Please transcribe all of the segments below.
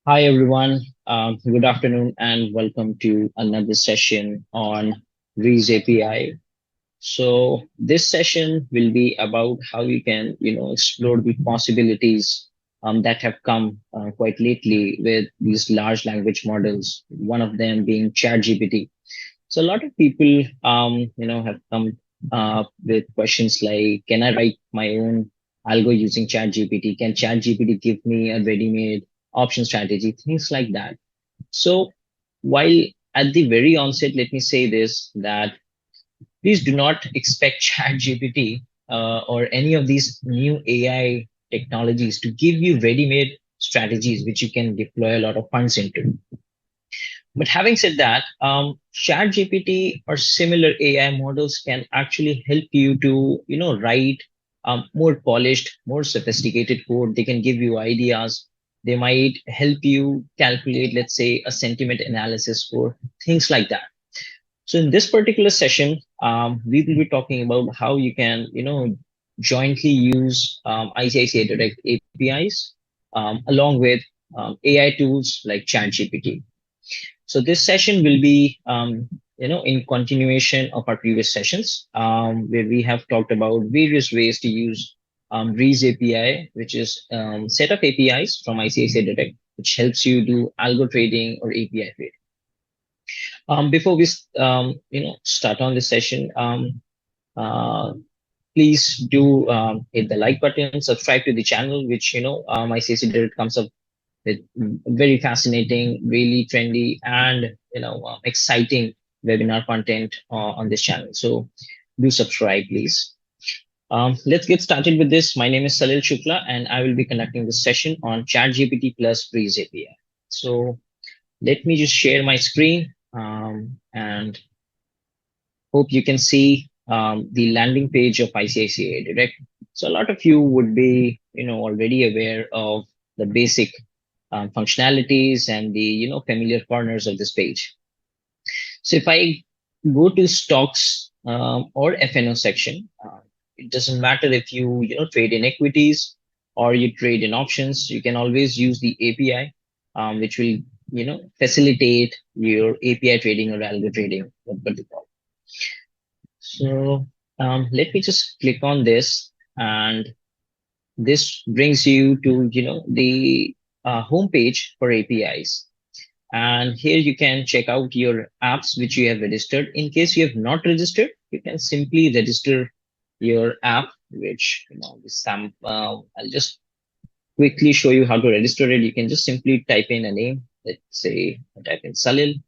Hi, everyone. Good afternoon, and welcome to another session on Breeze API. So this session will be about how you can, explore the possibilities that have come quite lately with these large language models. One of them being ChatGPT. So a lot of people, have come with questions like, can I write my own algo using ChatGPT? Can ChatGPT give me a ready-made option strategy? Things like that. So while at the very onset, let me say this, that please do not expect ChatGPT or any of these new AI technologies to give you ready-made strategies which you can deploy a lot of funds into. But having said that, ChatGPT or similar AI models can actually help you to, write more polished, more sophisticated code. They can give you ideas. They might help you calculate, let's say, a sentiment analysis score, things like that. So in this particular session, we will be talking about how you can, jointly use ICICI Direct APIs along with AI tools like ChatGPT. So this session will be, in continuation of our previous sessions, where we have talked about various ways to use Breeze API, which is set of APIs from ICICI Direct, which helps you do algo trading or API trading. Before we, start on this session, uh, please do hit the like button, subscribe to the channel, which ICICI Direct comes up with very fascinating, really trendy, and exciting webinar content on this channel. So do subscribe, please. Let's get started with this. My name is Salil Shukla, and I will be conducting this session on ChatGPT plus Breeze API. So let me just share my screen and hope you can see the landing page of ICICI Direct. So a lot of you would be, already aware of the basic functionalities and the familiar corners of this page. So if I go to stocks or FNO section, it doesn't matter if you trade in equities or you trade in options. You can always use the API, which will facilitate your API trading or algo trading, what they call. So let me just click on this, and this brings you to the homepage for APIs. And here you can check out your apps which you have registered. In case you have not registered, you can simply register your app, which I'll just quickly show you how to register it. You can just simply type in a name. Let's say I type in Salil,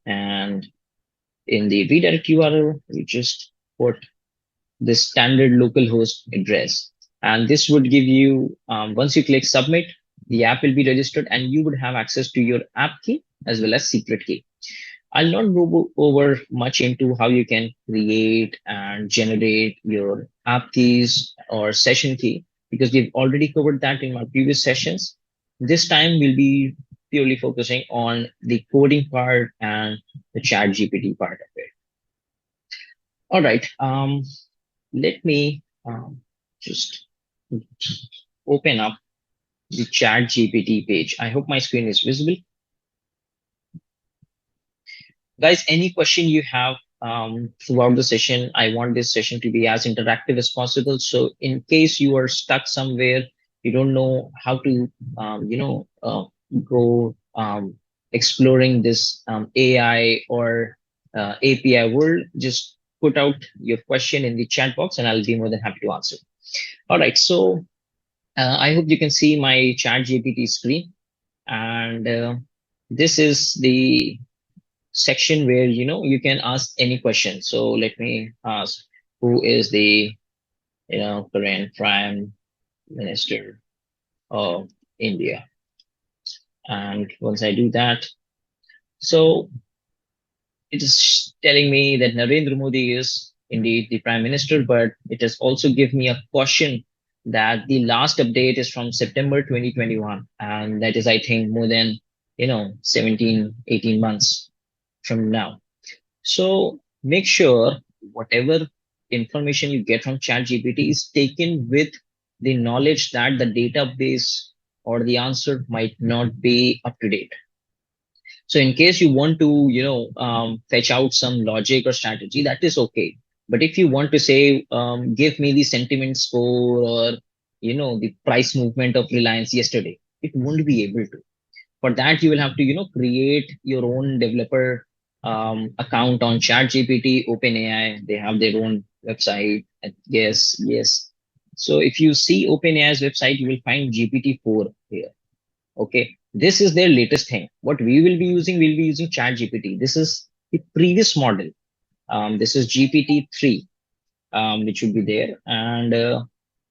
and in the redirect URL, you just put the standard localhost address. And this would give you, once you click submit, the app will be registered and you would have access to your app key as well as secret key. I'll not go over much into how you can create and generate your app keys or session key because we've already covered that in my previous sessions. This time we'll be purely focusing on the coding part and the chat GPT part of it. All right. Let me just open up the chat GPT page. I hope my screen is visible. Guys, any question you have throughout the session, I want this session to be as interactive as possible. So in case you are stuck somewhere, you don't know how to, go exploring this AI or API world, just put out your question in the chat box and I'll be more than happy to answer. All right, so I hope you can see my chat GPT screen. And this is the section where you can ask any question. So let me ask, who is the current Prime Minister of India? And once I do that, so it is telling me that Narendra Modi is indeed the Prime Minister, but it has also given me a caution that the last update is from September 2021, and that is, I think, more than 17, 18 months from now. So make sure whatever information you get from ChatGPT is taken with the knowledge that the database or the answer might not be up to date. So in case you want to, fetch out some logic or strategy, that is okay. But if you want to say, give me the sentiment score or, the price movement of Reliance yesterday, it won't be able to. For that, you will have to, create your own developer account on ChatGPT, OpenAI. They have their own website. Yes, yes. So if you see OpenAI's website, you will find GPT-4 here. Okay, this is their latest thing. What we will be using, we'll be using ChatGPT. This is the previous model. This is GPT-3, which will be there, and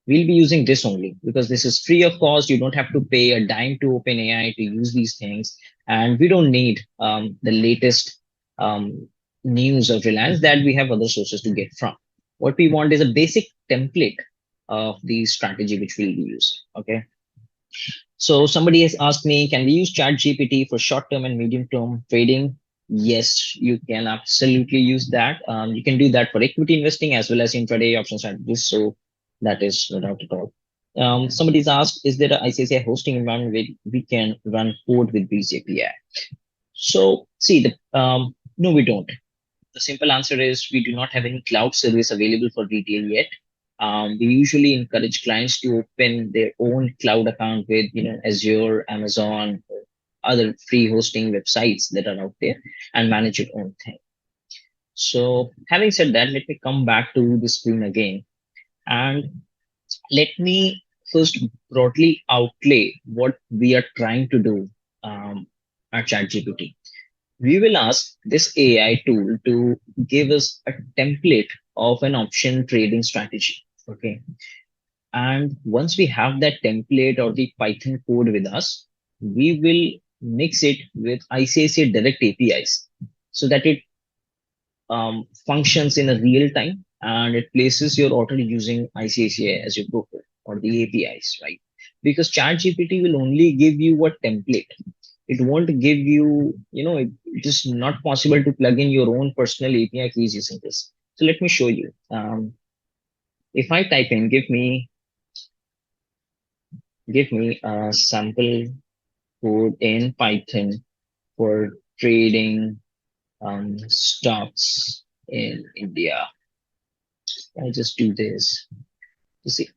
we'll be using this only because this is free of cost. You don't have to pay a dime to OpenAI to use these things, and we don't need the latest news of Reliance that we have other sources to get from. What we want is a basic template of the strategy which we'll be using. Okay. So somebody has asked me, can we use ChatGPT for short-term and medium-term trading? Yes, you can absolutely use that. You can do that for equity investing as well as intraday option strategies. So that is no doubt at all. Somebody's asked, is there an ICICI hosting environment where we can run code with these API? So see, no, we don't. The simple answer is we do not have any cloud service available for retail yet. We usually encourage clients to open their own cloud account with, Azure, Amazon, or other free hosting websites that are out there and manage your own thing. So having said that, let me come back to the screen again and let me first broadly outlay what we are trying to do at ChatGPT. We will ask this AI tool to give us a template of an option trading strategy. Okay. And once we have that template or the Python code with us, we will mix it with ICICIdirect APIs so that it functions in a real time and it places your order using ICICI as your broker or the APIs, right? Because ChatGPT will only give you a template. It won't give you, it is not possible to plug in your own personal API keys using this. So let me show you. If I type in, give me a sample code in Python for trading stocks in India. I just do this. You see,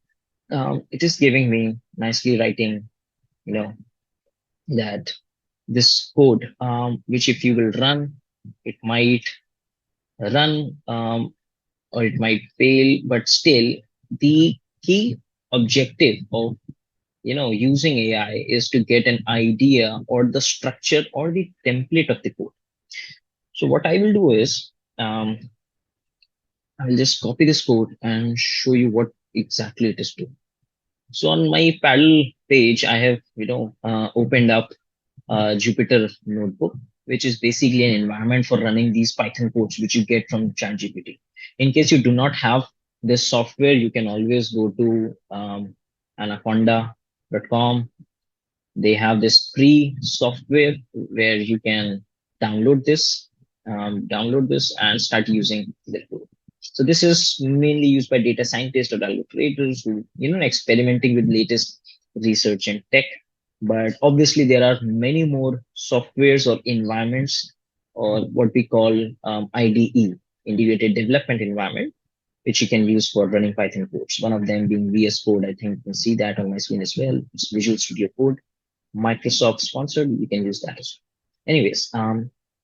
it is giving me nicely writing, you know, that this code, which if you will run, it might run or it might fail, but still the key objective of using AI is to get an idea or the structure or the template of the code. So what I will do is I will just copy this code and show you what exactly it is doing. So on my paddle page, I have opened up Jupyter notebook, which is basically an environment for running these Python codes, which you get from ChatGPT. In case you do not have this software, you can always go to anaconda.com. They have this free software where you can download this and start using the tool. So this is mainly used by data scientists or algo creators who, experimenting with latest research and tech. But obviously, there are many more softwares or environments, or what we call IDE, integrated development environment, which you can use for running Python codes. One of them being VS Code. I think you can see that on my screen as well. It's Visual Studio Code, Microsoft sponsored. You can use that as well. Anyways,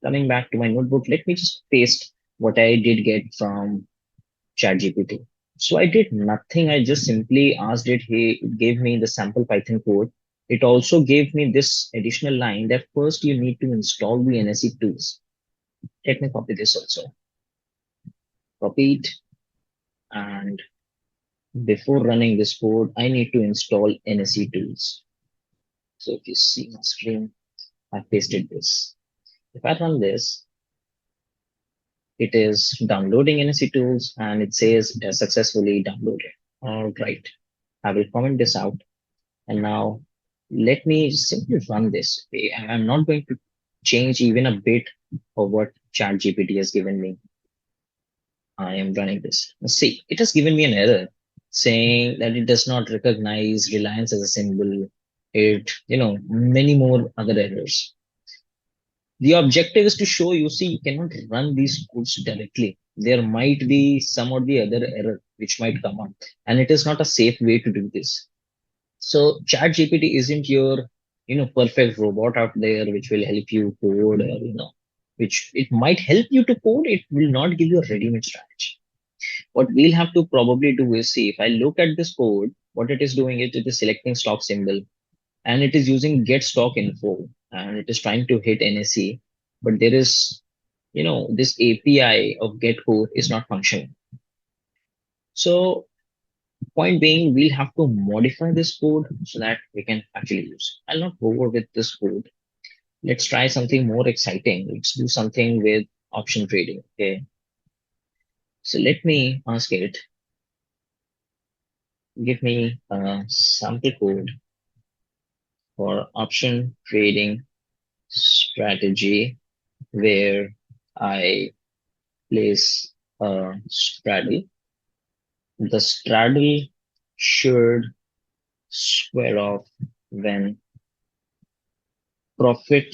coming back to my notebook, let me just paste what I did get from ChatGPT. So I did nothing. I just simply asked it. Hey, it gave me the sample Python code. It also gave me this additional line that first you need to install the NSE tools. Let me copy this also. Copy it. And before running this code, I need to install NSE tools. So if you see my screen, I pasted this. If I run this, it is downloading NSE tools and it says it has successfully downloaded. All right. I will comment this out. And now let me simply run this. Okay, I'm not going to change even a bit of what ChatGPT has given me. I am running this. Let's see, it has given me an error saying that it does not recognize Reliance as a symbol. it, many more other errors. The objective is to show you, see, you cannot run these codes directly. There might be some or the other error which might come up, and it is not a safe way to do this. So ChatGPT isn't your, perfect robot out there which will help you code, or, which it might help you to code. It will not give you a ready-made strategy. What we'll have to probably do is, see, if I look at this code, what it is doing is it is selecting stock symbol, and it is using get stock info, and it is trying to hit NSE, but there is, this API of get code is not functioning. So point being, we'll have to modify this code so that we can actually use. I'll not go over with this code. Let's try something more exciting. Let's do something with option trading. Okay. So let me ask it, give me a sample code for option trading strategy where I place a straddle. The straddle should square off when profit,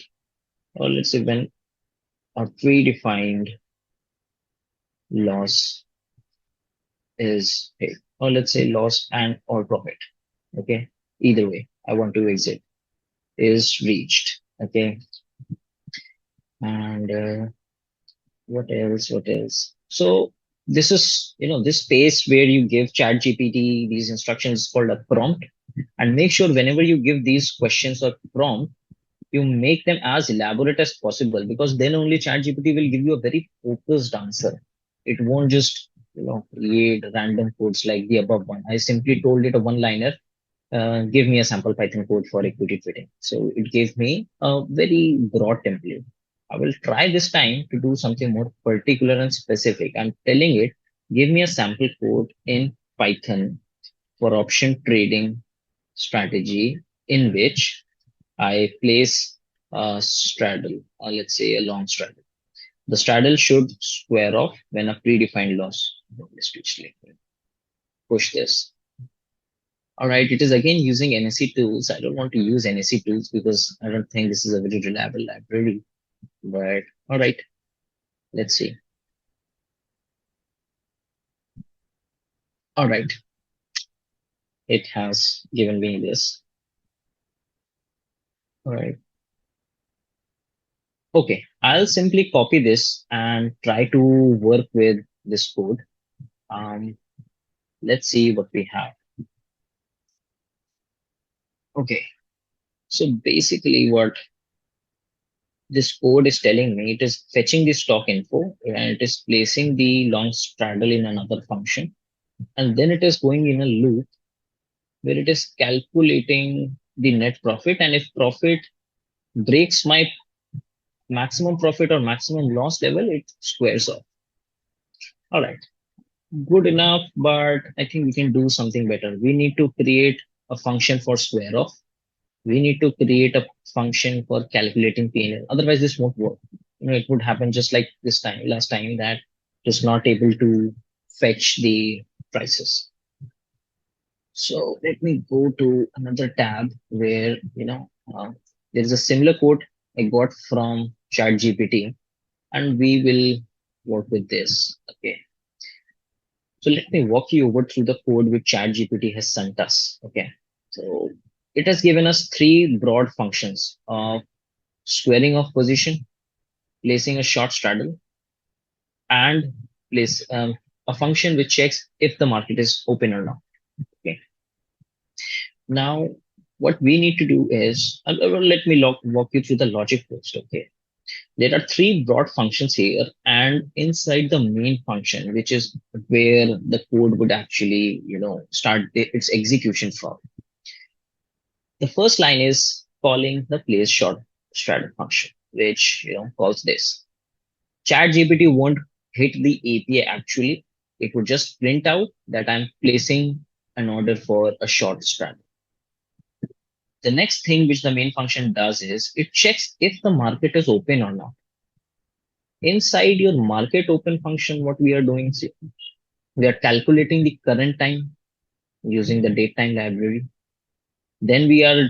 or let's say when a predefined loss is hit, or let's say loss and or profit. Okay. Either way, I want to exit is reached. Okay. And what else? What else? So this is, this space where you give ChatGPT these instructions is called a prompt. And make sure whenever you give these questions or prompt, you make them as elaborate as possible, because then only ChatGPT will give you a very focused answer. It won't just, create random codes like the above one. I simply told it a one-liner, give me a sample Python code for equity trading. So it gave me a very broad template. I will try this time to do something more particular and specific. I'm telling it, give me a sample code in Python for option trading strategy in which I place a straddle, or let's say a long straddle. The straddle should square off when a predefined loss. Let's push this. All right, it is again using NSE tools. I don't want to use NSE tools because I don't think this is a very reliable library. But all right, let's see. All right, it has given me this. All right. Okay, I'll simply copy this and try to work with this code. Let's see what we have. Okay, so basically what this code is telling me, it is fetching the stock info and it is placing the long straddle in another function. And then it is going in a loop where it is calculating the net profit. And if profit breaks my maximum profit or maximum loss level, it squares off. All right, good enough, but I think we can do something better. We need to create a function for square off. We need to create a function for calculating P&L. Otherwise, this won't work. It would happen just like this time, last time, that it is not able to fetch the prices. So let me go to another tab where, there is a similar code I got from ChatGPT, and we will work with this. Okay. So let me walk you over through the code which ChatGPT has sent us. Okay. So it has given us three broad functions of squaring of position, placing a short straddle, and place a function which checks if the market is open or not. Okay. Now, what we need to do is, let me walk you through the logic first. Okay. There are three broad functions here, and inside the main function, which is where the code would actually, start its execution from. The first line is calling the place short straddle function, which, calls this. ChatGPT won't hit the API actually. It would just print out that I'm placing an order for a short straddle. The next thing which the main function does is it checks if the market is open or not. Inside your market open function, what we are doing is we are calculating the current time using the date time library. Then we are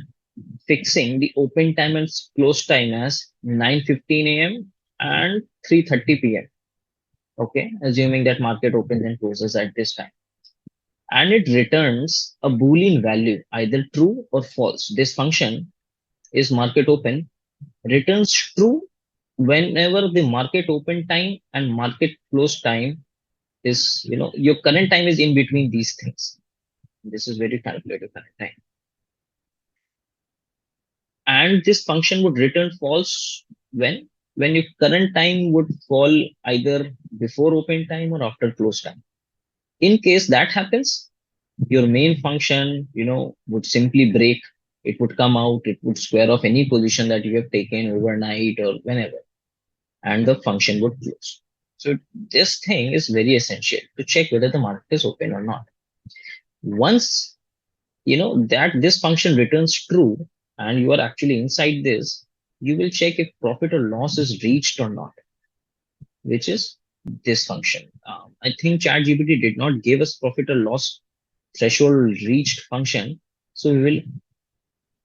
fixing the open time and close time as 9:15 a.m. and 3:30 p.m. Okay, assuming that market opens and closes at this time. And it returns a Boolean value, either true or false. This function is market open, returns true whenever the market open time and market close time is, your current time is in between these things. This is very calculated current time. And this function would return false when your current time would fall either before open time or after close time. In case that happens, your main function, would simply break. It would come out, it would square off any position that you have taken overnight or whenever, and the function would close. So this thing is very essential to check whether the market is open or not. Once that this function returns true and you are actually inside this, you will check if profit or loss is reached or not, which is this function. I think ChatGPT did not give us profit or loss threshold reached function. So we will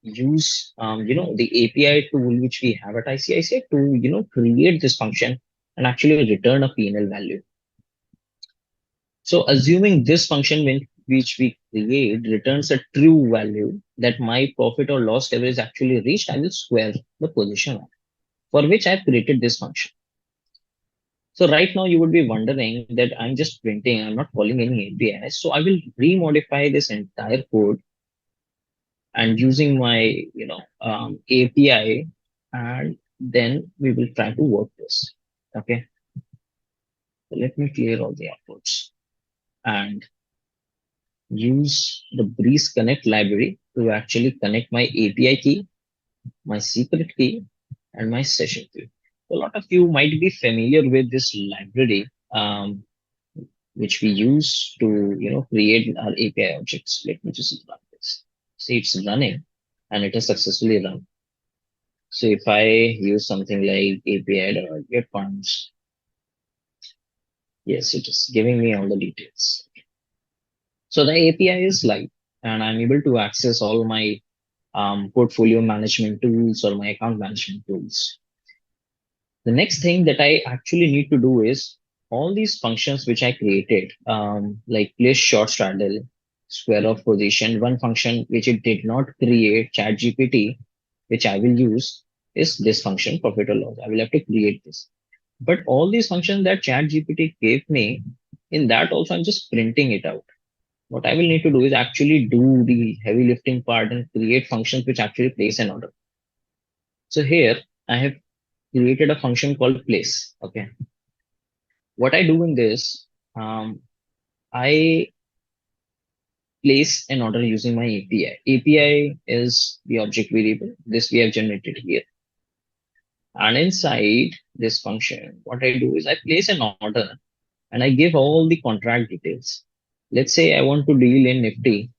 use, the API tool which we have at ICICI to, create this function and actually return a P&L value. So assuming this function which we create returns a true value that my profit or loss level is actually reached, I will square the position for which I've created this function. So right now you would be wondering that I'm just printing, I'm not calling any API. So I will remodify this entire code and using my, API, and then we will try to work this. Okay. So let me clear all the outputs and use the Breeze Connect library to actually connect my API key, my secret key, and my session key. A lot of you might be familiar with this library, which we use to, create our API objects. Let me just run this. See, it's running and it has successfully run. So if I use something like API.get funds, yes, it is giving me all the details. So the API is live and I'm able to access all my portfolio management tools or my account management tools. The next thing that I actually need to do is all these functions which I created, like place short straddle, square of position, one function which it did not create, ChatGPT, which I will use is this function, profit or loss. I will have to create this. But all these functions that ChatGPT gave me, in that also I'm just printing it out. What I will need to do is actually do the heavy lifting part and create functions which actually place an order. So here I have created a function called place. Okay. What I do in this, I place an order using my API. API is the object variable. This we have generated here. And inside this function, what I do is I place an order and I give all the contract details. Let's say I want to deal in Nifty.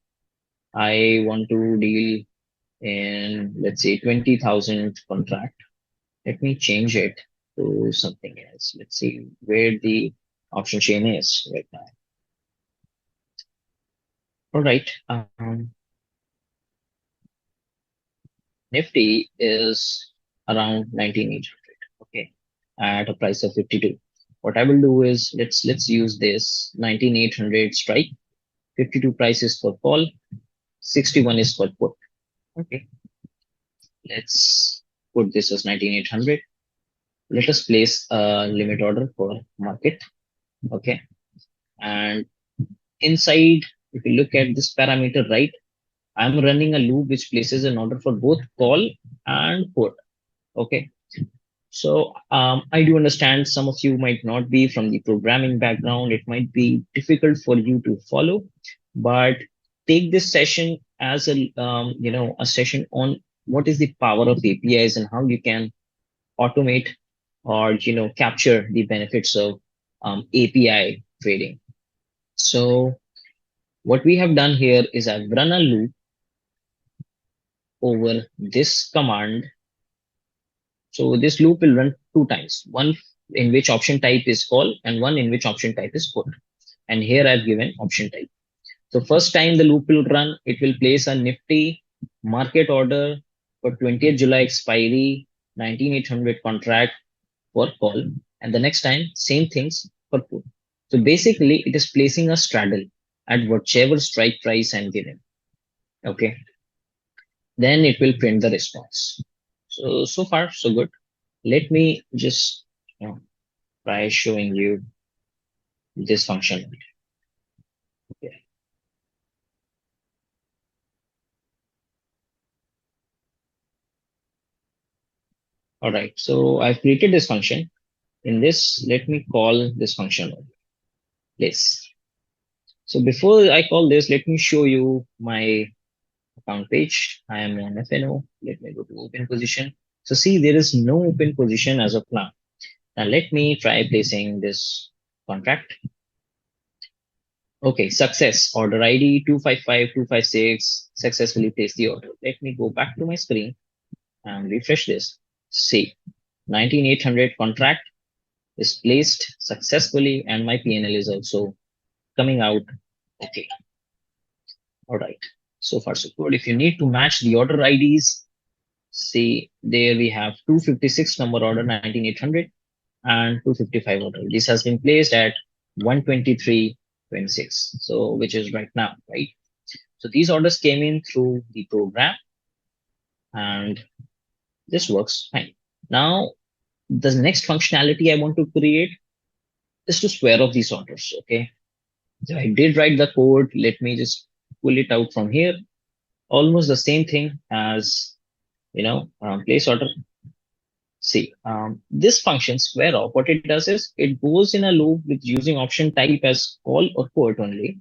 I want to deal in, let's say, 20,000 contract. Let me change it to something else. Let's see where the option chain is right now. All right. Nifty is around 19,800. Okay, at a price of 52. What I will do is let's use this 19,800 strike. 52 price is for call. 61 is for put. Okay, let's put this as 19,800. Let us place a limit order for market. Okay, and inside, if you look at this parameter, right, I'm running a loop which places an order for both call and put. Okay, so I do understand some of you might not be from the programming background. It might be difficult for you to follow, but take this session as a a session on what is the power of APIs and how you can automate or capture the benefits of API trading. So what we have done here is I've run a loop over this command. So this loop will run two times, one in which option type is call and one in which option type is put. And here I've given option type. So first time the loop will run, it will place a Nifty market order for 20th July expiry, 19800 contract for call, and the next time, same things for put. So basically, it is placing a straddle at whichever strike price I'm given. Okay, then it will print the response. So far, so good. Let me just try showing you this function. Okay. All right, so I've created this function. In this, let me call this function place. So before I call this, let me show you my account page. I am on FNO. Let me go to open position. So see, there is no open position as of now. Now let me try placing this contract. Okay, success. Order ID 255256 successfully placed the order. Let me go back to my screen and refresh this. See, 19800 contract is placed successfully and my PNL is also coming out. Okay, all right. So far so good. If you need to match the order IDs, see there we have 256 number order 19800 and 255 order. This has been placed at 123.26. So which is right now, right? So these orders came in through the program and this works fine. Now the next functionality I want to create is to square off these orders. Okay. So I did write the code. Let me just pull it out from here. Almost the same thing as place order. See, this function square off, what it does is it goes in a loop with using option type as call or quote only.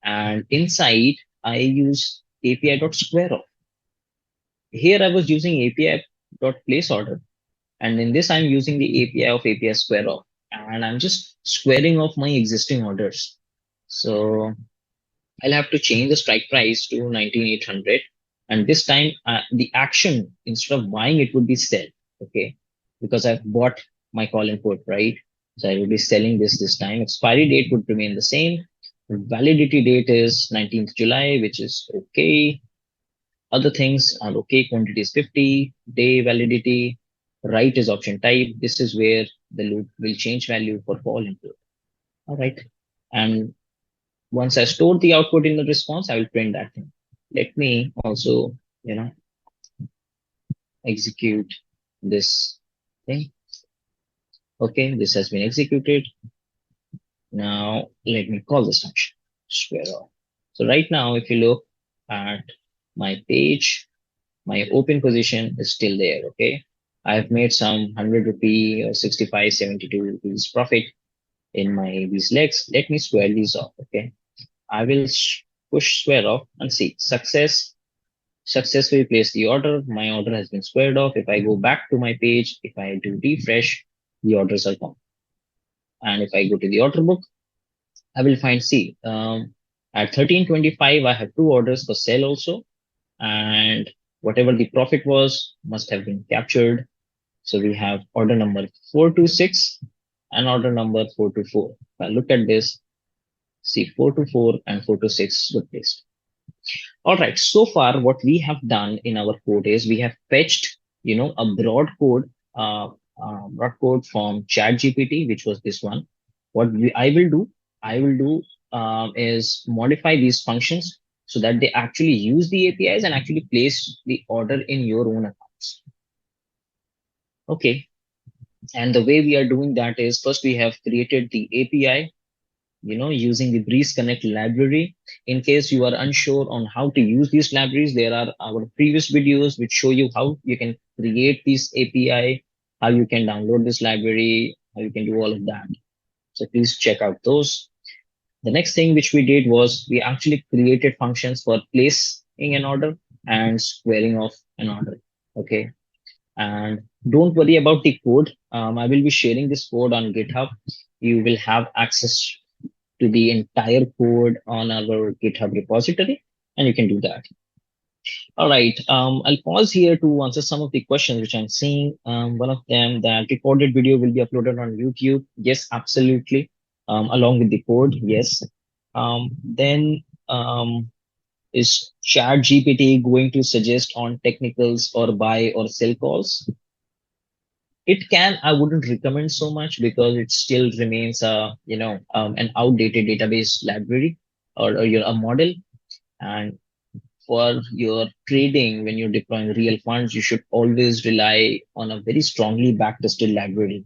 And inside, I use API.square off. Here I was using API.place order. And in this, I'm using the API of API square off. And I'm just squaring off my existing orders. So I'll have to change the strike price to 19800. And this time, the action, instead of buying, it would be sell. Okay. Because I've bought my call input, right? So I will be selling this time. Expiry date would remain the same. Validity date is 19th July, which is okay. Other things are okay. Quantity is 50. Day validity. Right is option type. This is where the loop will change value for call input. All right. And once I store the output in the response, I will print that thing. Let me also, execute this thing. Okay, this has been executed. Now let me call this function square off. So right now, if you look at my page, my open position is still there. Okay, I have made some 100 rupee or 65, 72 rupees profit in my these legs. Let me square these off. Okay, I will push square off and see successfully place the order. My order has been squared off. If I go back to my page, if I do refresh, the orders are gone. And if I go to the order book, I will find C. At 1325, I have two orders for sale also. And whatever the profit was must have been captured. So we have order number 426 and order number 424. If I look at this, see 424 and 426 good placed. All right. So far, what we have done in our code is we have fetched, a broad code from ChatGPT, which was this one. I will do is modify these functions so that they actually use the APIs and actually place the order in your own accounts. Okay. And the way we are doing that is first we have created the API using the Breeze Connect library. In case you are unsure on how to use these libraries, there are our previous videos which show you how you can create this API, how you can download this library, how you can do all of that. So please check out those. The next thing which we did was we actually created functions for placing an order and squaring off an order. Okay. And don't worry about the code. I will be sharing this code on GitHub. You will have access to the entire code on our GitHub repository, and you can do that. All right, I'll pause here to answer some of the questions which I'm seeing. One of them, that recorded video will be uploaded on YouTube. Yes, absolutely. Along with the code, yes. Then Is ChatGPT going to suggest on technicals or buy or sell calls? It can. I wouldn't recommend so much because it still remains an outdated database library or a model. And for your trading, when you're deploying real funds, you should always rely on a very strongly backtested library.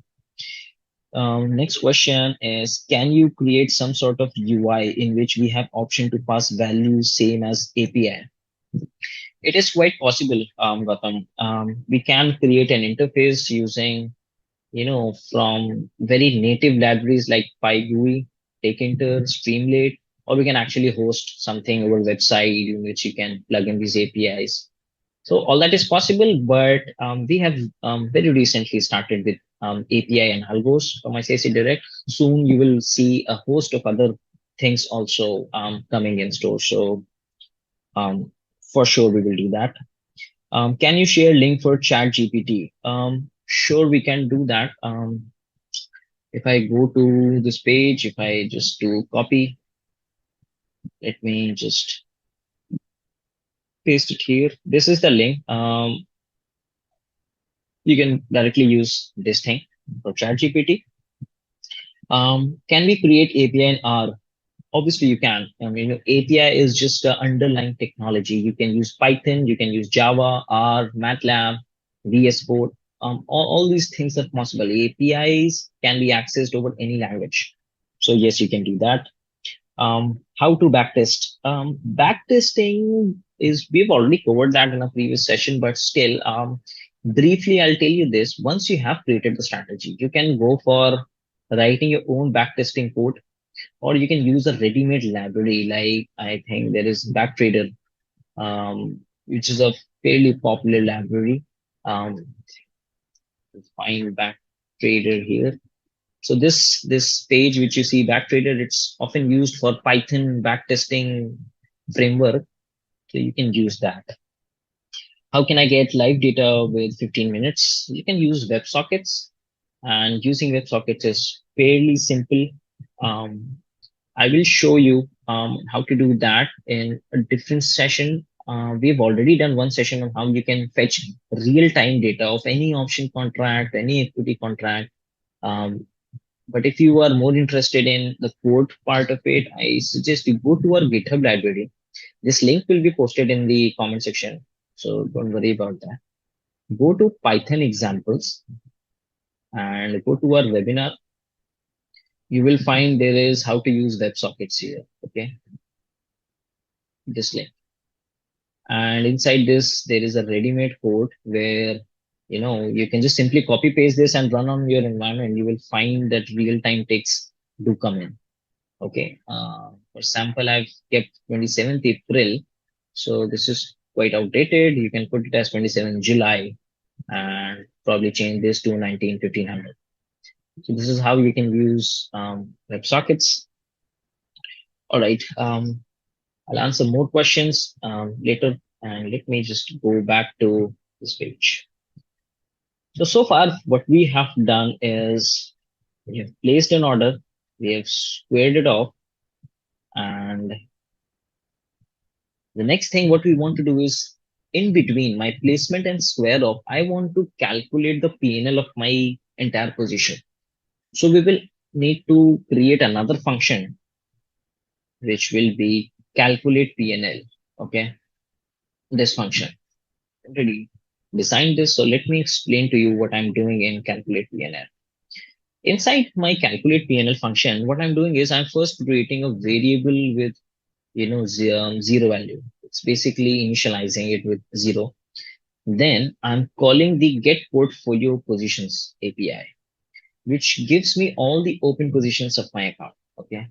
Next question is, can you create some sort of UI in which we have option to pass values same as API? It is quite possible, Gautam. We can create an interface using, from very native libraries like PyGUI, Takinter, Streamlit, or we can actually host something over website in which you can plug in these APIs. So all that is possible, but we have very recently started with API and algos from ICICIdirect. Soon you will see a host of other things also coming in store. So um, for sure we will do that. Can you share link for ChatGPT? Sure, we can do that. If I go to this page, if I just do copy, let me just paste it here. This is the link. You can directly use this thing for ChatGPT. Can we create API in R? Obviously, you can. API is just an underlying technology. You can use Python, you can use Java, R, MATLAB, VS Code. All these things are possible. APIs can be accessed over any language. So yes, you can do that. How to backtest? Backtesting is, we've already covered that in a previous session, but still, briefly, I'll tell you this. Once you have created the strategy, you can go for writing your own backtesting code, or you can use a ready-made library. Like I think there is Backtrader, which is a fairly popular library. Um, find Backtrader here. So this page which you see, Backtrader, it's often used for Python backtesting framework. So you can use that. How can I get live data with 15 minutes? You can use WebSockets, and using WebSockets is fairly simple. Um, I will show you how to do that in a different session. We've already done one session on how you can fetch real-time data of any option contract, any equity contract. Um, but if you are more interested in the code part of it, I suggest you go to our GitHub library. This link will be posted in the comment section. So don't worry about that. Go to Python examples and go to our webinar. You will find there is how to use WebSockets here. Okay, this link. And inside this, there is a ready-made code where you can just simply copy paste this and run on your environment. You will find that real-time ticks do come in. Okay. For example, I've kept 27th April. So this is quite outdated. You can put it as 27th July and probably change this to 1500. So this is how you can use WebSockets. All right. I'll answer more questions later. And let me just go back to this page. So far, what we have done is we have placed an order, we have squared it off, and the next thing what we want to do is in between my placement and square off, I want to calculate the PNL of my entire position. So we will need to create another function which will be calculate PNL. Okay, this function. Already designed this, so let me explain to you what I'm doing in calculate PNL. Inside my calculate PNL function, what I'm doing is I'm first creating a variable with zero value. It's basically initializing it with zero. Then I'm calling the get portfolio positions API, which gives me all the open positions of my account. Okay.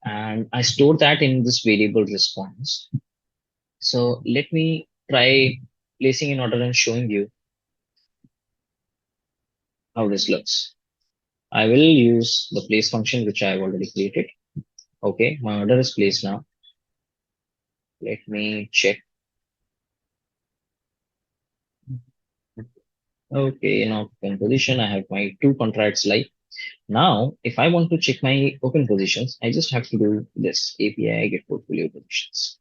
And I store that in this variable response. So let me try placing an order and showing you how this looks. I will use the place function, which I've already created. Okay, my order is placed now. Let me check. Okay, in open position, I have my two contracts live. Now, if I want to check my open positions, I just have to do this API get portfolio positions.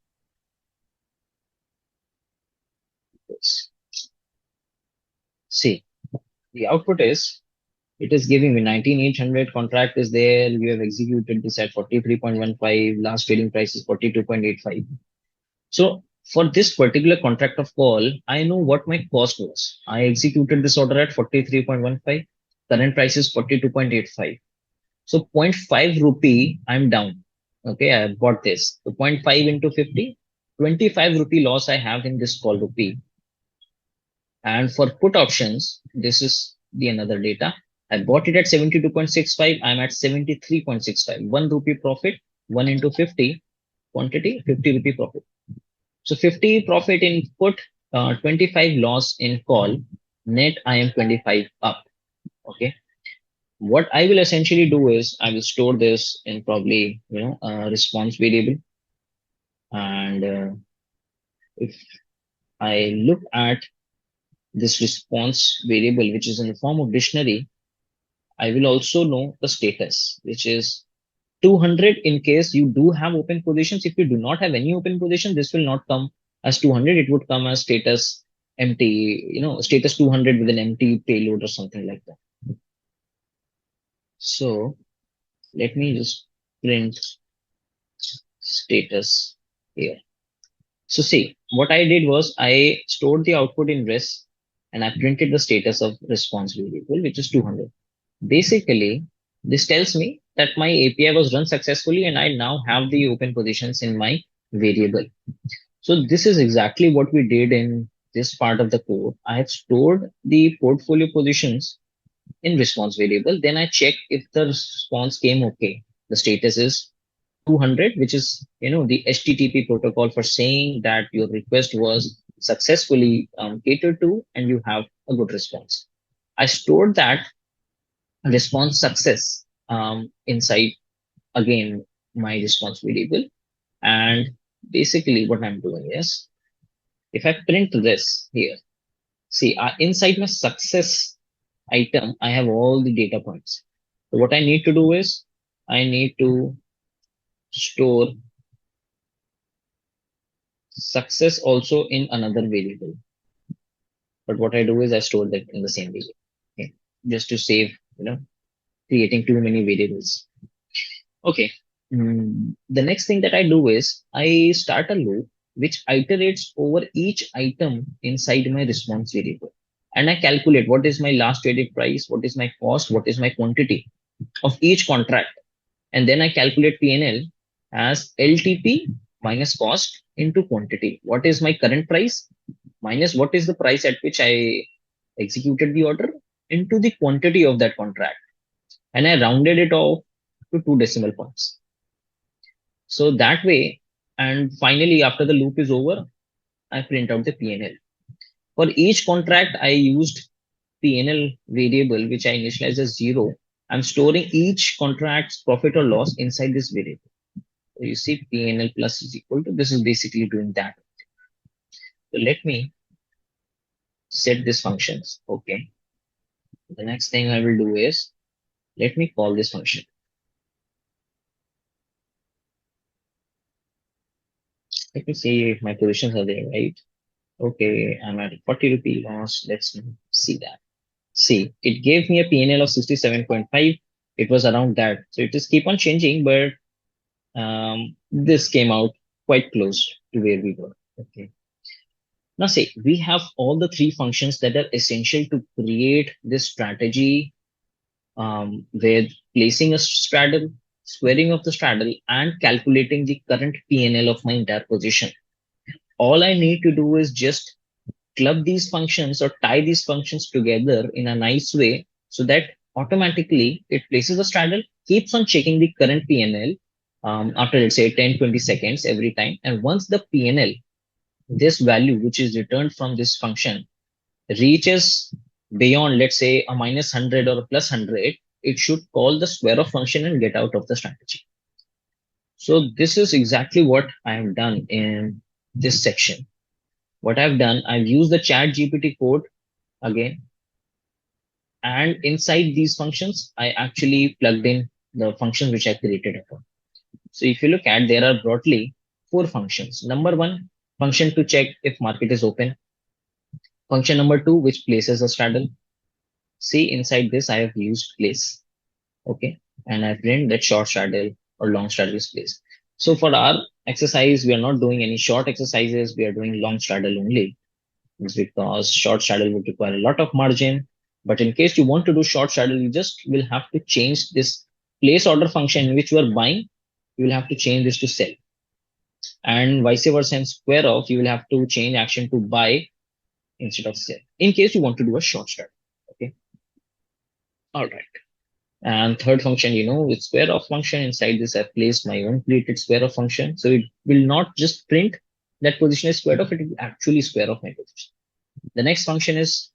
this. See, the output is it is giving me 19,800 contract is there. You have executed this at 43.15. Last trading price is 42.85. So for this particular contract of call, I know what my cost was. I executed this order at 43.15. Current price is 42.85. So zero point 0.5 rupee, I'm down. Okay, I have got this. So zero point 0.5 into 50, 25 rupee loss I have in this call rupee. And for put options, this is the another data. I bought it at 72.65. I'm at 73.65. 1 rupee profit, 1 into 50 quantity, 50 rupee profit. So 50 profit in put, 25 loss in call. Net, I am 25 up. Okay. What I will essentially do is I will store this in probably, a response variable. And if I look at this response variable, which is in the form of dictionary, I will also know the status, which is 200 in case you do have open positions. If you do not have any open position, this will not come as 200. It would come as status empty, status 200 with an empty payload or something like that. So let me just print status here. So see, what I did was I stored the output in res and I printed the status of response variable, which is 200. Basically, this tells me that my API was run successfully and I now have the open positions in my variable. So this is exactly what we did in this part of the code. I have stored the portfolio positions in response variable. Then I check if the response came okay. The status is 200, which is, the HTTP protocol for saying that your request was successfully catered to and you have a good response. I stored that response success inside again my response variable. And basically what I'm doing is if I print this here, see inside my success item, I have all the data points. So what I need to do is I need to store success also in another variable. But what I do is I store that in the same variable, okay, just to save, creating too many variables. Okay. The next thing that I do is I start a loop which iterates over each item inside my response variable. And I calculate what is my last traded price, what is my cost, what is my quantity of each contract. And then I calculate PNL as LTP minus cost into quantity. What is my current price minus what is the price at which I executed the order into the quantity of that contract. And I rounded it off to 2 decimal points. So that way, and finally, after the loop is over, I print out the PNL. For each contract, I used PNL variable, which I initialized as 0. I'm storing each contract's profit or loss inside this variable. So you see PNL plus is equal to, this is basically doing that. So let me set these functions. Okay. The next thing I will do is, let me call this function. Let me see if my positions are there, right? Okay, I'm at 40 rupee loss. Let's see that. See, it gave me a PNL of 67.5. It was around that. So it just keep on changing, but this came out quite close to where we were. Okay. Now see, we have all the three functions that are essential to create this strategy with placing a straddle, squaring of the straddle, and calculating the current PNL of my entire position. All I need to do is just club these functions or tie these functions together in a nice way so that automatically it places a straddle, keeps on checking the current PNL after let's say 10-20 seconds every time. And once the PNL, this value which is returned from this function, reaches beyond let's say a minus 100 or a plus 100, it should call the square of function and get out of the strategy. So this is exactly what I have done in this section. What I've done, I've used the ChatGPT code again. And inside these functions, I actually plugged in the functions which I created upon. So if you look at, there are broadly 4 functions. Number 1, function to check if market is open. Function number two, which places a straddle. See, inside this, I have used place. Okay. And I've written that short straddle or long straddle is placed. So for our exercise, we are not doing any short exercises. We are doing long straddle only. It's because short straddle would require a lot of margin. But in case you want to do short straddle, you just will have to change this place order function in which you are buying. You will have to change this to sell, and vice versa. And square off, you will have to change action to buy instead of sell in case you want to do a short straddle. Okay. All right. And third function, with square of function inside this, I've placed my own created square of function. So it will not just print that position is squared off, it will actually square off my position. The next function is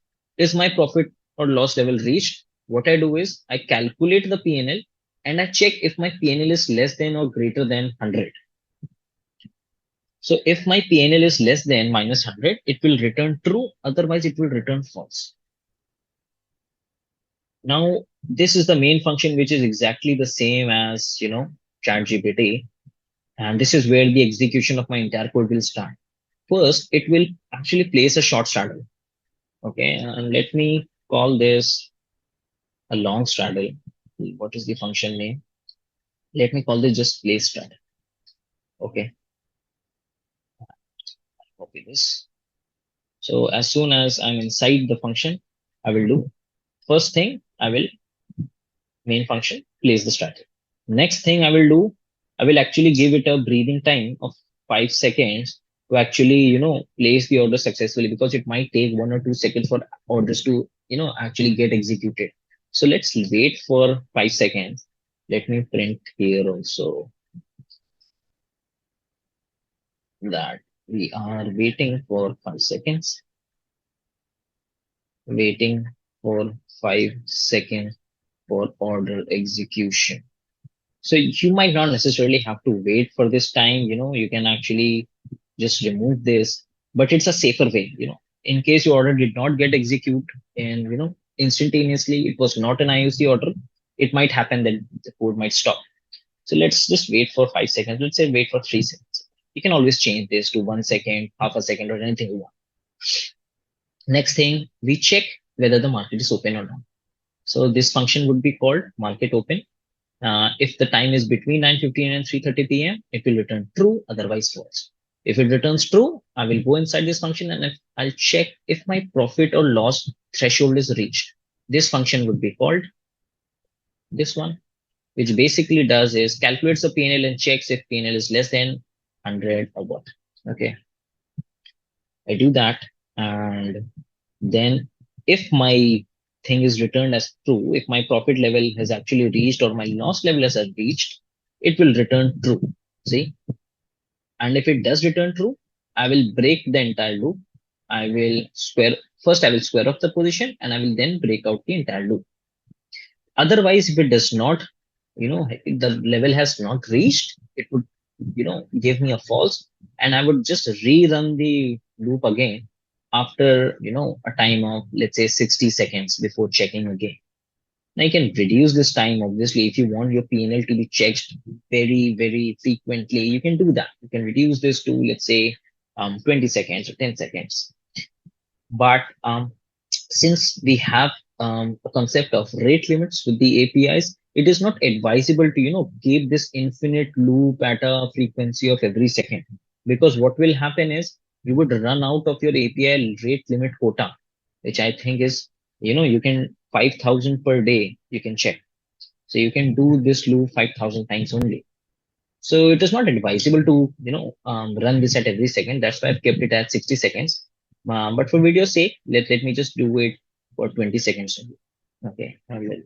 my profit or loss level reached? What I do is I calculate the PNL and I check if my PNL is less than or greater than 100. So if my PNL is less than minus 100, it will return true. Otherwise, it will return false. Now, this is the main function, which is exactly the same as, ChatGPT. And this is where the execution of my entire code will start. First, it will actually place a short straddle. Okay. And let me call this a long straddle. What is the function name? Let me call this just place straddle. Okay. Copy this. So as soon as I'm inside the function, I will do first thing, I will main function, place the strategy. Next thing I will do, I will actually give it a breathing time of 5 seconds to actually, place the order successfully, because it might take 1 or 2 seconds for orders to, actually get executed. So let's wait for 5 seconds. Let me print here also that we are waiting for 5 seconds, waiting for 5 seconds for order execution. So you might not necessarily have to wait for this time. You can actually just remove this, but it's a safer way. In case your order did not get execute and, instantaneously, it was not an IOC order, it might happen that the code might stop. So let's just wait for 5 seconds. Let's say wait for 3 seconds. You can always change this to 1 second, half a second, or anything you want. Next thing, we check whether the market is open or not. So this function would be called market open. If the time is between 9:15 and 3:30 p.m., it will return true, otherwise false. If it returns true, I will go inside this function and I'll check if my profit or loss threshold is reached. This function would be called this one, which basically does is calculates the PNL and checks if PNL is less than 100 or what. Okay, I do that, and then if my thing is returned as true, if my profit level has actually reached or my loss level has reached, it will return true. See, and if it does return true, I will break the entire loop. I will square first. I will square off the position, and I will then break out the entire loop. Otherwise, if it does not, if the level has not reached, it would, give me a false, and I would just rerun the loop again after, a time of, let's say, 60 seconds before checking again. Now you can reduce this time, obviously. If you want your PNL to be checked very, very frequently, you can do that. You can reduce this to, let's say, 20 seconds or 10 seconds. But since we have a concept of rate limits with the APIs, it is not advisable to, keep this infinite loop at a frequency of every second, because what will happen is you would run out of your API rate limit quota, which I think is, you can 5,000 per day, you can check. So you can do this loop 5,000 times only. So it is not advisable to, run this at every second. That's why I've kept it at 60 seconds. But for video sake, let me just do it for 20 seconds only. Okay, I will.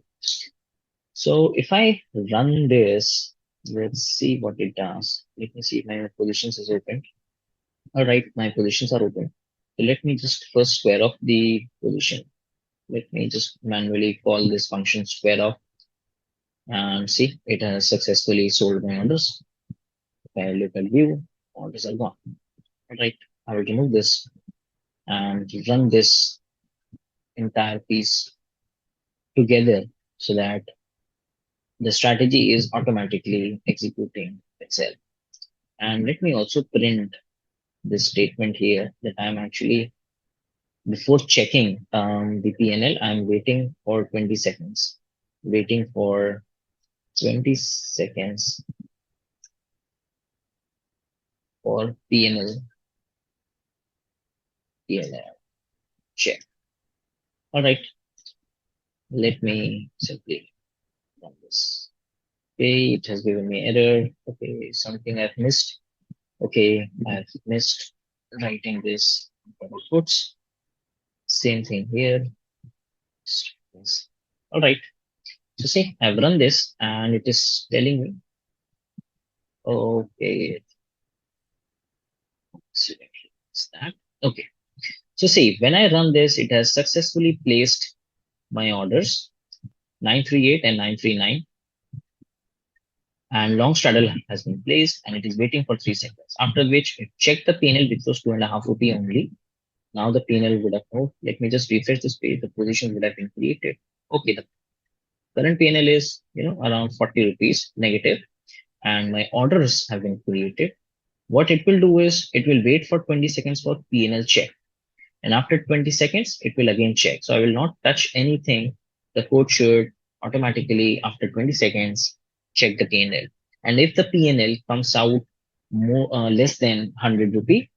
So if I run this, let's see what it does. Let me see if my positions is open. All right, my positions are open. So let me just first square off the position. Let me just manually call this function square off, and see it has successfully sold my orders. If I look at view, orders are gone. All right, I will remove this and run this entire piece together so that the strategy is automatically executing itself. And let me also print this statement here that I'm actually before checking the PNL, I'm waiting for 20 seconds. Waiting for 20 seconds for PNL check. All right, let me simply run this. Okay, it has given me error. Okay, something I've missed. Okay, I've missed writing this outputs. Same thing here. Yes. All right. So see, I've run this and it is telling me, okay, accidentally it's that. Okay. So see, when I run this, it has successfully placed my orders 938 and 939, and long straddle has been placed and it is waiting for 3 seconds. After which it checked the PNL, which was 2.5 rupee only. Now the PNL would have, oh, let me just refresh this page. The position would have been created. Okay, the current PNL is, around 40 rupees negative, and my orders have been created. What it will do is it will wait for 20 seconds for PNL check. And after 20 seconds, it will again check. So I will not touch anything. The code should automatically, after 20 seconds, check the PNL. And if the PNL comes out less than 100 rupee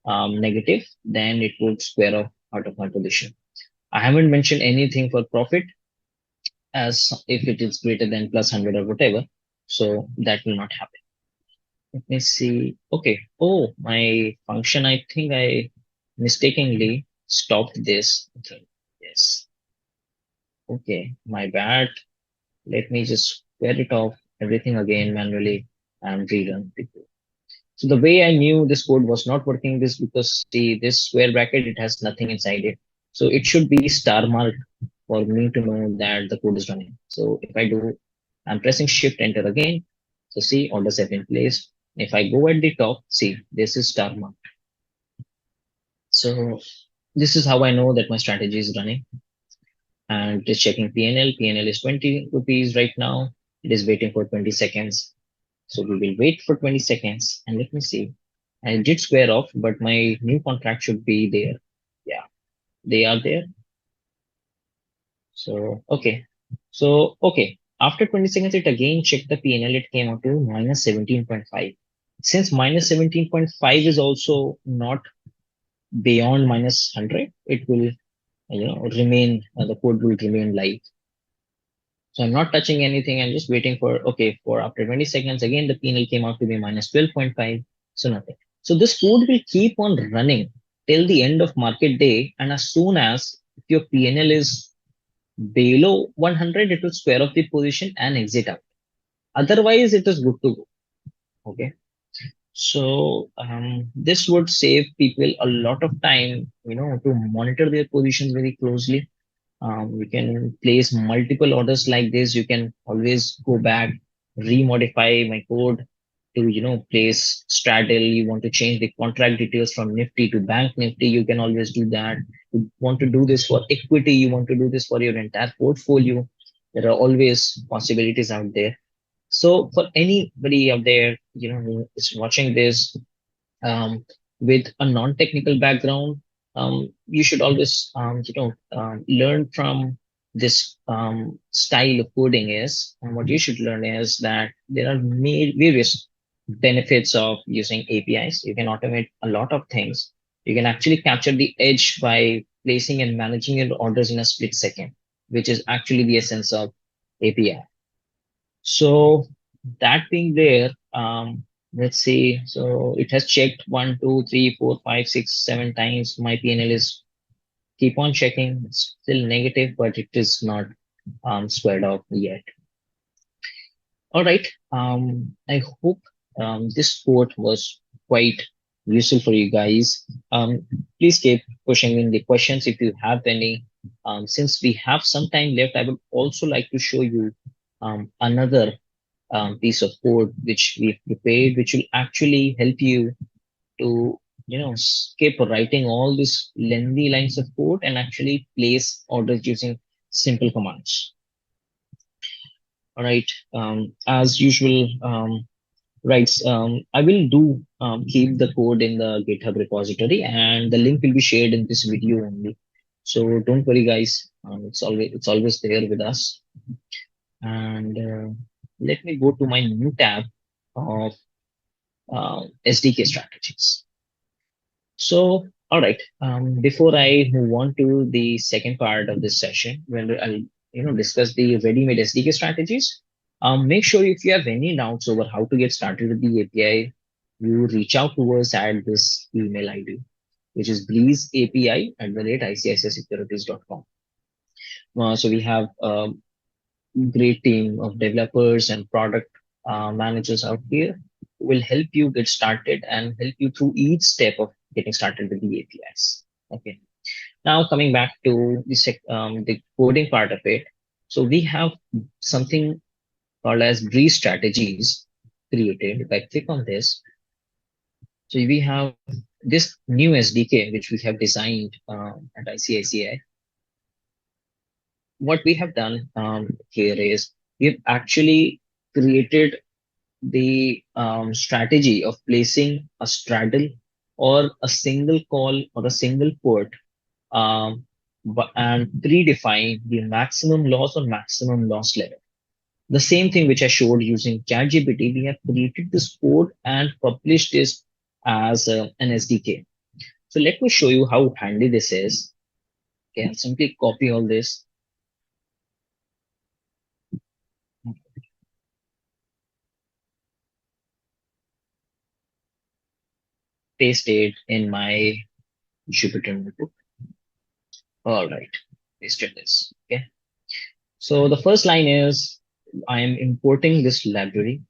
negative, then it would square off out of my position. I haven't mentioned anything for profit as if it is greater than plus 100 or whatever. So that will not happen. Let me see. Okay. Oh, my function, I think I mistakenly stopped this. Okay. Yes. Okay. My bad. Let me just square it off everything again manually and rerun the code. So the way I knew this code was not working is because see this square bracket, it has nothing inside it. So it should be star marked for me to know that the code is running. So if I do, I'm pressing shift enter again. So see orders have been placed. If I go at the top, see this is star marked. So this is how I know that my strategy is running. And just checking PNL. PNL is 20 rupees right now. It is waiting for 20 seconds. So we will wait for 20 seconds and let me see. I did square off, but my new contract should be there. Yeah, they are there. So, okay. So, okay. After 20 seconds, it again checked the PNL. It came out to minus 17.5. Since minus 17.5 is also not beyond minus 100, it will, remain, the code will remain live. So I'm not touching anything. I'm just waiting for, okay, for after 20 seconds, again, the PNL came out to be minus 12.5. So nothing. So this code will keep on running till the end of market day. And as soon as if your PNL is below 100, it will square off the position and exit out. Otherwise, it is good to go. Okay. So this would save people a lot of time, to monitor their positions very closely. You can place multiple orders like this. You can always go back, remodify my code to, place straddle. You want to change the contract details from Nifty to Bank Nifty. You can always do that. You want to do this for equity. You want to do this for your entire portfolio. There are always possibilities out there. So for anybody out there, who is watching this, um, with a non-technical background, you should always, learn from this style of coding is, and what you should learn is that there are various benefits of using APIs. You can automate a lot of things. You can actually capture the edge by placing and managing your orders in a split second, which is actually the essence of API. So that being there, let's see. So it has checked 1, 2, 3, 4, 5, 6, 7 times. My PNL is keep on checking. It's still negative, but it is not squared off yet. All right. I hope this quote was quite useful for you guys. Please keep pushing in the questions if you have any. Since we have some time left, I would also like to show you another piece of code which we've prepared, which will actually help you to, skip writing all these lengthy lines of code and actually place orders using simple commands. All right. As usual, Right. I will do keep the code in the GitHub repository, and the link will be shared in this video only. So don't worry, guys. It's always there with us. And let me go to my new tab of SDK strategies. So, all right. Before I move on to the second part of this session, where I'll discuss the ready-made SDK strategies, make sure if you have any doubts over how to get started with the API, you reach out to us at this email ID, which is breezeapi@icicisecurities.com. So we have great team of developers and product managers out here who will help you get started and help you through each step of getting started with the APIs. Okay. Now coming back to the coding part of it. So we have something called as Breeze strategies created. If I click on this, so we have this new SDK which we have designed at ICICI. What we have done here is we've actually created the strategy of placing a straddle or a single call or a single port and predefine the maximum loss or maximum loss level. The same thing which I showed using ChatGPT, we have created this code and published this as an SDK. So let me show you how handy this is. Okay, I'll simply copy all this, paste it in my Jupyter notebook. All right, pasted this. Okay. So the first line is I am importing this library.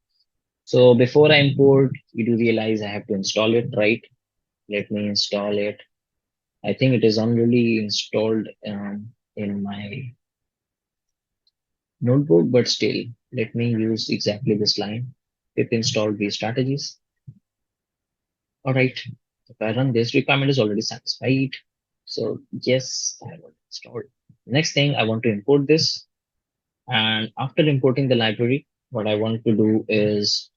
So before I import, you do realize I have to install it, right? Let me install it. I think it is already installed in my notebook, but still, let me use exactly this line. Pip install these strategies. All right. If I run this, requirement is already satisfied. So yes, I have installed. Next thing, I want to import this. And after importing the library, what I want to do is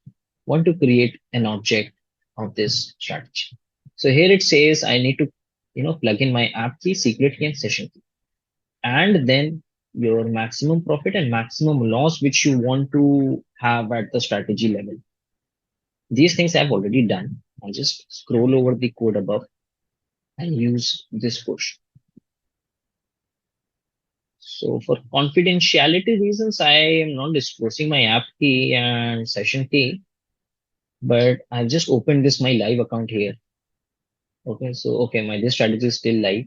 want to create an object of this strategy. So here it says I need to, plug in my app key, secret key, and session key, and then your maximum profit and maximum loss, which you want to have at the strategy level. These things I've already done. I'll just scroll over the code above and use this push. So for confidentiality reasons, I am not disclosing my app key and session key, but I've just opened this my live account here. Okay, so okay, my this strategy is still live.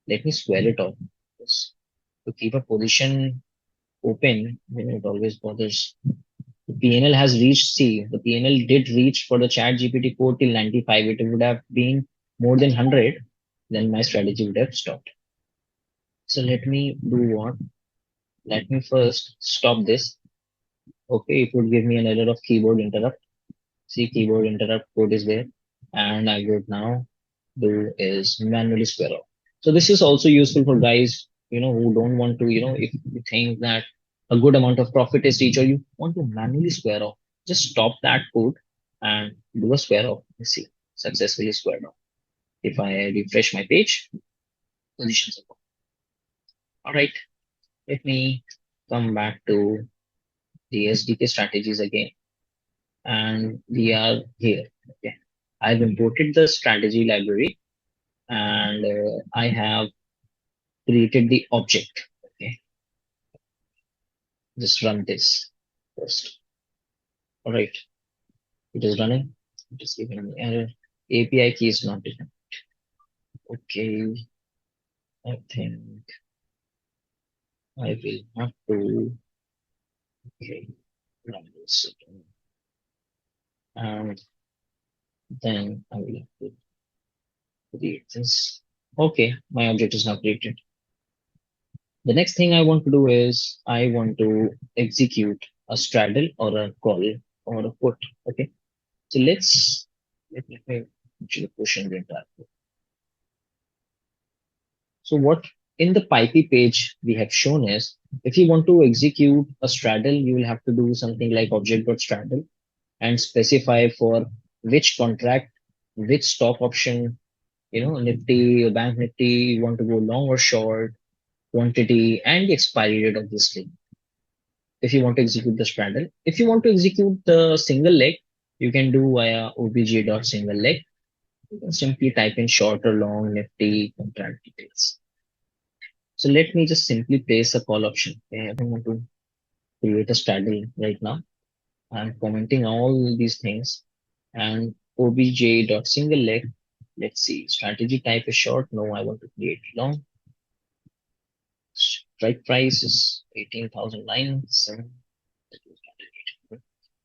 Let me square it off. Yes. To keep a position open, it always bothers. The PNL has reached, see, the PNL did reach for the chat GPT code till 95. It would have been more than 100, then my strategy would have stopped. So let me do what? Let me first stop this. Okay, it would give me an error of keyboard interrupt. See, keyboard interrupt code is there. And I would now do is manually square off. So this is also useful for guys, who don't want to, if you think that a good amount of profit is reached or you want to manually square off, just stop that code and do a square off. You see, successfully squared off. If I refresh my page, positions are gone. All right, let me come back to the SDK strategies again. And we are here. Okay. I've imported the strategy library and I have created the object. Okay, just run this first. All right, it is running. It is giving me error. API key is not defined. Okay, I think I will have to okay, run this again. And then I will have to create this. Okay, my object is now created. The next thing I want to do is I want to execute a straddle or a call or a put. Okay. So let me actually push in the entire code. So what in the Pipey page we have shown is if you want to execute a straddle, you will have to do something like object.straddle. and specify for which contract, which stock option, Nifty or Bank Nifty, you want to go long or short, quantity, and the expiry date, obviously, if you want to execute the straddle. If you want to execute the single leg, you can do via obj.single leg. You can simply type in short or long Nifty contract details. So let me just simply place a call option. Okay, I don't want to create a straddle right now. I'm commenting all these things and obj.single leg. Let's see. Strategy type is short. No, I want to create long. Strike price is 18,009.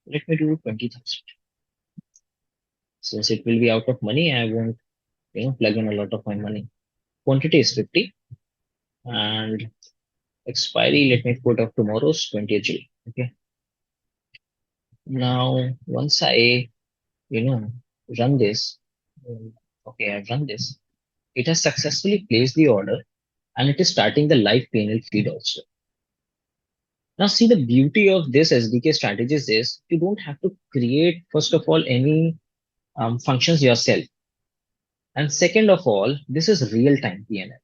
Let me do 20,000. Since it will be out of money, I won't plug in a lot of my money. Quantity is 50 and expiry, let me put up tomorrow's 20th July. Okay. Now, once I, you know, run this, um, okay, I've run this. It has successfully placed the order and it is starting the live PNL feed also. Now, see, the beauty of this SDK strategies is you don't have to create, first of all, any functions yourself. And second of all, this is real time PNL.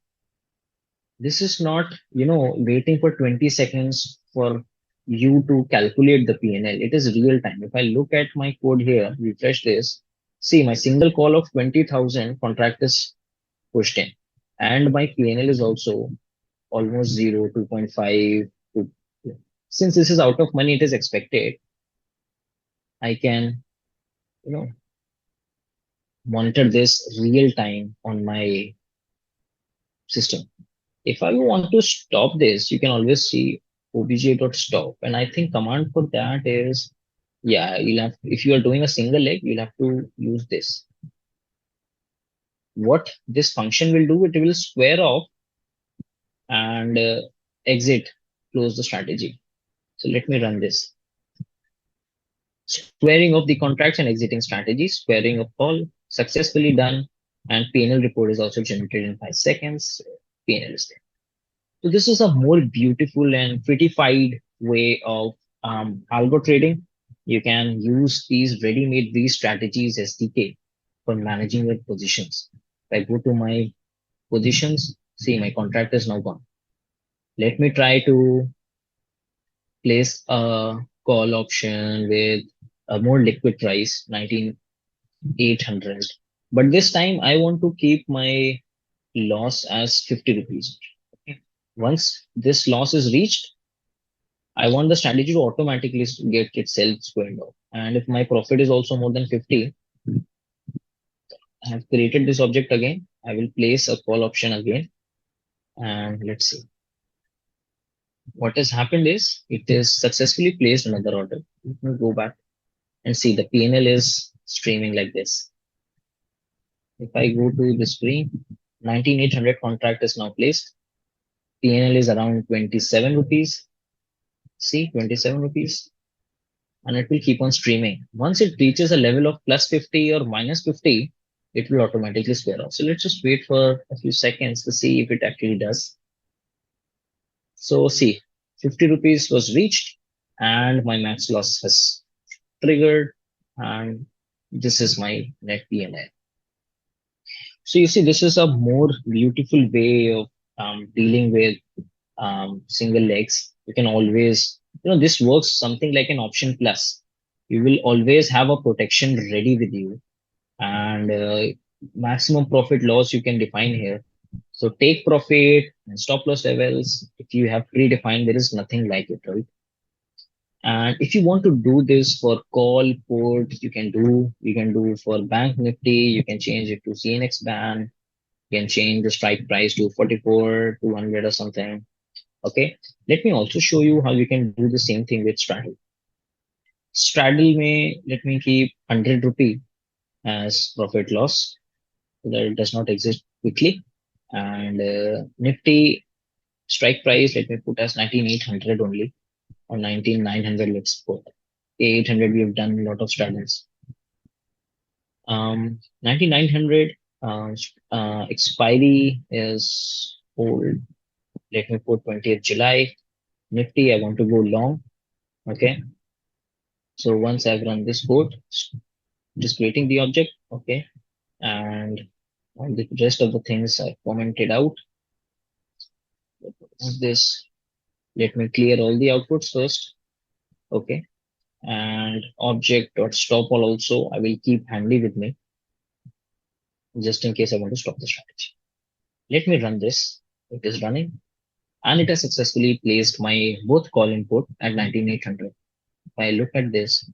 This is not, waiting for 20 seconds for you to calculate the PNL. It is real time. If I look at my code here, refresh this, see my single call of 20,000 contract is pushed in. And my PNL is also almost 0, 2.5. Since this is out of money, it is expected. I can, you know, monitor this real time on my system. If I want to stop this, you can always see obj.stop. And I think command for that is, yeah, if you are doing a single leg, you'll have to use this. What this function will do, it will square off and exit, close the strategy. So let me run this. Squaring of the contracts and exiting strategy, squaring of call, successfully done. And PNL report is also generated in 5 seconds. PNL is there. So this is a more beautiful and prettified way of algo trading. You can use these ready-made these strategies SDK for managing your positions. If I go to my positions, see my contract is now gone. Let me try to place a call option with a more liquid price, 19,800. But this time I want to keep my loss as 50 rupees. Okay. Once this loss is reached, I want the strategy to automatically get itself squared off. And if my profit is also more than 50, I have created this object again. I will place a call option again. And let's see. What has happened is it is successfully placed another order. Let me go back and see the PNL is streaming like this. If I go to the screen, 19,800 contract is now placed. PNL is around 27 rupees. See, 27 rupees. And it will keep on streaming. Once it reaches a level of plus 50 or minus 50, it will automatically square off. So let's just wait for a few seconds to see if it actually does. So see, 50 rupees was reached and my max loss has triggered and this is my net PNL. So you see, this is a more beautiful way of dealing with single legs. You can always, this works something like an option plus. You will always have a protection ready with you and maximum profit loss you can define here. So take profit and stop loss levels. If you have predefined, there is nothing like it, right? And if you want to do this for call put, you can do for Bank Nifty, you can change it to CNX band, you can change the strike price to 44, 200 or something. Okay. Let me also show you how you can do the same thing with straddle. Straddle may let me keep 100 rupee as profit loss so that it does not exist quickly. And Nifty strike price, let me put as 19,800 only or 19,900. Let's put 800. We have done a lot of straddles. 19,900 expiry is old. Let me put 20th July. Nifty, I want to go long. Okay. So once I've run this code, just creating the object, okay, and all the rest of the things I commented out. This, let me clear all the outputs first, okay, and object dot stop all also I will keep handy with me just in case I want to stop the strategy. Let me run this. It is running and it has successfully placed my both call input at 19800. If I look at this,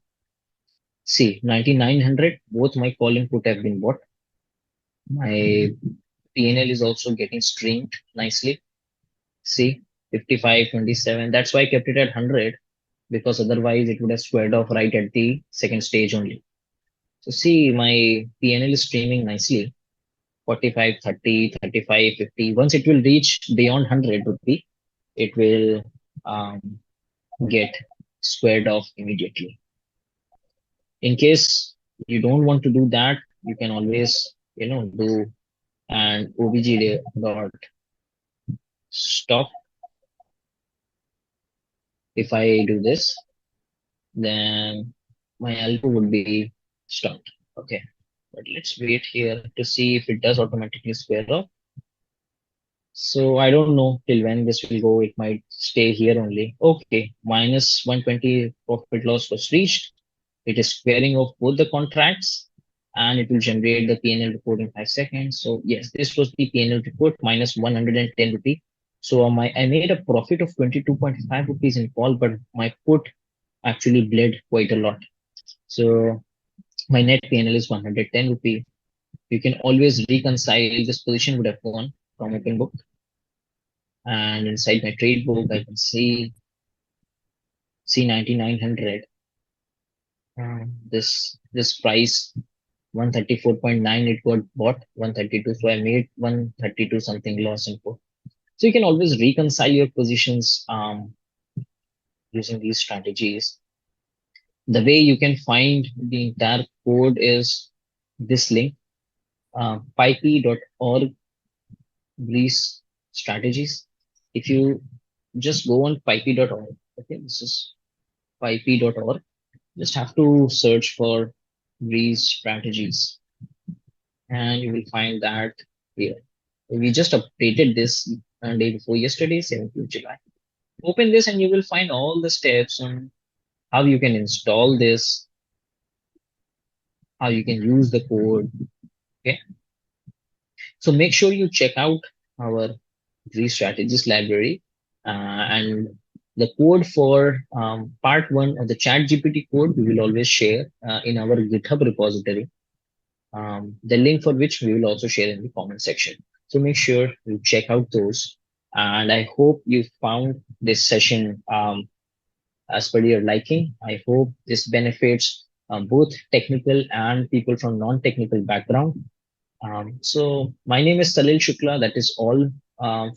see 9900, both my call input have been bought. My PNL is also getting streamed nicely. See 5527. That's why I kept it at 100 because otherwise it would have squared off right at the second stage only. So see my PNL is streaming nicely. 45, 30, 35, 50. Once it will reach beyond 100 rupee, it will um, get squared off immediately. In case you don't want to do that, you can always, do an obj dot stop. If I do this, then my alpha would be stopped. Okay, but let's wait here to see if it does automatically square off. So I don't know till when this will go. It might stay here only. Okay, minus 120 profit loss was reached. It is squaring of both the contracts and it will generate the PNL report in 5 seconds. So yes, this was the PNL report minus 110 rupee. So I made a profit of 22.5 rupees in call, but my put actually bled quite a lot. So my net PNL is 110 rupee. You can always reconcile this position would have gone from open book. And inside my trade book, I can see 9900. This price 134.9, it got bought 132, so I made 132 something loss in put. So you can always reconcile your positions using these strategies. The way you can find the entire code is this link, pipey.org Greece strategies. If you just go on pipey.org, okay, this is pipey.org. Just have to search for Greece strategies and you will find that here. We just updated this day before yesterday, 17th July. Open this and you will find all the steps on how you can install this, how you can use the code. Okay. So make sure you check out our Greece strategies library and the code for part one of the ChatGPT code we will always share in our GitHub repository. The link for which we will also share in the comment section. So make sure you check out those. And I hope you found this session as per your liking. I hope this benefits both technical and people from non-technical background. So my name is Salil Shukla. That is all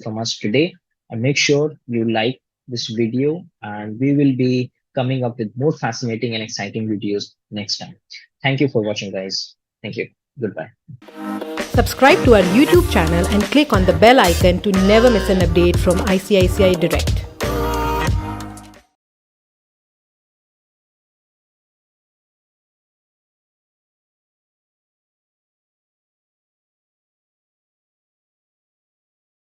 from us today. And make sure you like this video and we will be coming up with more fascinating and exciting videos next time. Thank you for watching, guys. Thank you. Goodbye. Subscribe to our YouTube channel and click on the bell icon to never miss an update from ICICI Direct.